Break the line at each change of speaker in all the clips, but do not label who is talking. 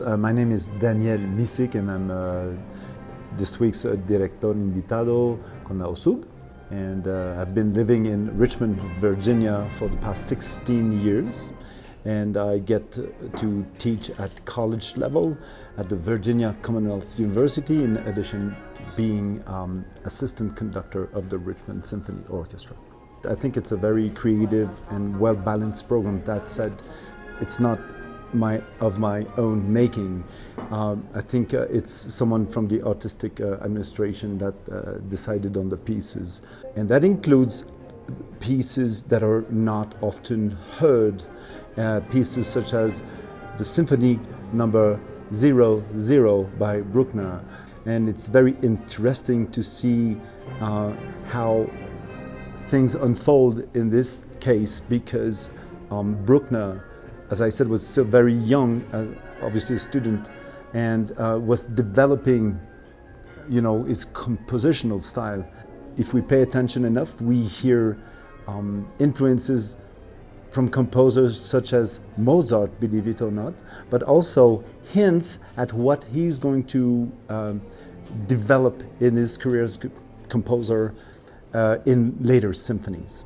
My name is Daniel Myssyk and I'm this week's director invitado con la OSUG. And I've been living in Richmond, Virginia for the past 16 years. And I get to teach at college level at the Virginia Commonwealth University, in addition to being assistant conductor of the Richmond Symphony Orchestra. I think it's a very creative and well-balanced program. That said, it's not of my own making. I think it's someone from the artistic administration that decided on the pieces. And that includes pieces that are not often heard. Pieces such as the Symphony Number 00 by Bruckner. And it's very interesting to see how things unfold in this case, because Bruckner, as I said, was still very young, obviously a student, and was developing, his compositional style. If we pay attention enough, we hear influences from composers such as Mozart, believe it or not, but also hints at what he's going to develop in his career as composer in later symphonies.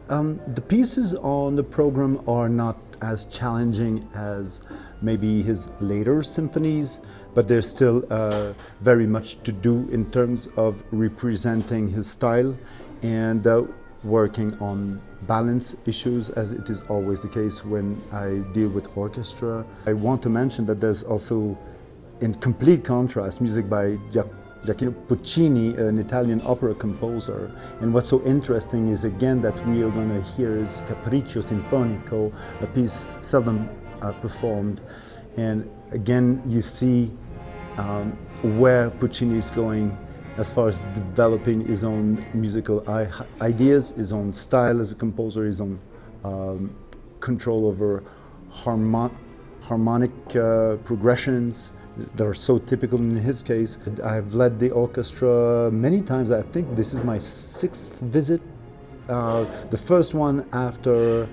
The pieces on the program are not as challenging as maybe his later symphonies, but there's still very much to do in terms of representing his style and working on balance issues, as it is always the case when I deal with orchestra. I want to mention that there's also, in complete contrast, music by Giacomo Puccini, an Italian opera composer. And what's so interesting is, again, that we are going to hear his Capriccio Sinfonico, a piece seldom performed. And again, you see where Puccini is going as far as developing his own musical ideas, his own style as a composer, his own control over harmonic progressions that are so typical in his case. I've led the orchestra many times. I think this is my 6th visit. The first one after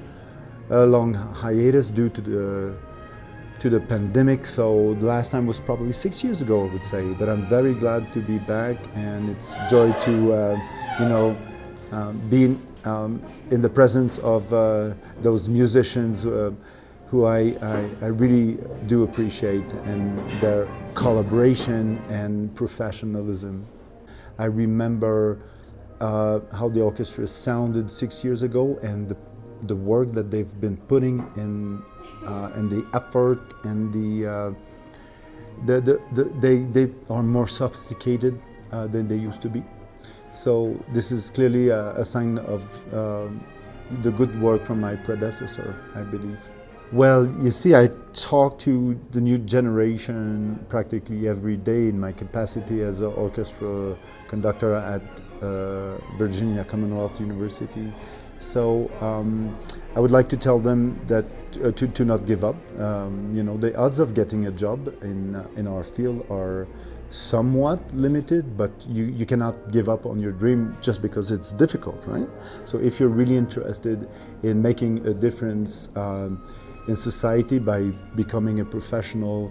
a long hiatus due to the pandemic. So the last time was probably 6 years ago, I would say. But I'm very glad to be back, and it's joy to, be in the presence of those musicians who I really do appreciate, and their collaboration and professionalism. I remember how the orchestra sounded 6 years ago, and the work that they've been putting in, and the effort, and they are more sophisticated than they used to be. So this is clearly a sign of the good work from my predecessor, I believe. Well, you see, I talk to the new generation practically every day in my capacity as an orchestra conductor at Virginia Commonwealth University. So I would like to tell them that to not give up. The odds of getting a job in our field are somewhat limited, but you cannot give up on your dream just because it's difficult, right? So if you're really interested in making a difference in society by becoming a professional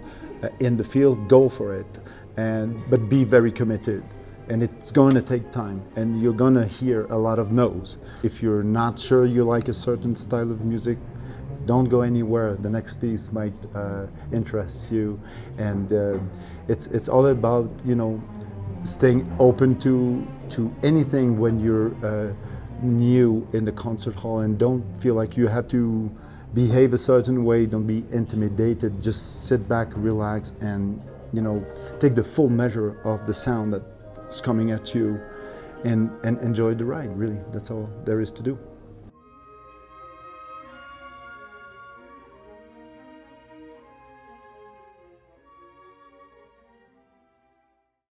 in the field, go for it, but be very committed. And it's going to take time, and you're going to hear a lot of no's. If you're not sure you like a certain style of music, don't go anywhere. The next piece might interest you, and it's all about staying open to anything when you're new in the concert hall, and don't feel like you have to behave a certain way. Don't be intimidated. Just sit back, relax, and take the full measure of the sound that's coming at you, and enjoy the ride. Really, that's all there is to do.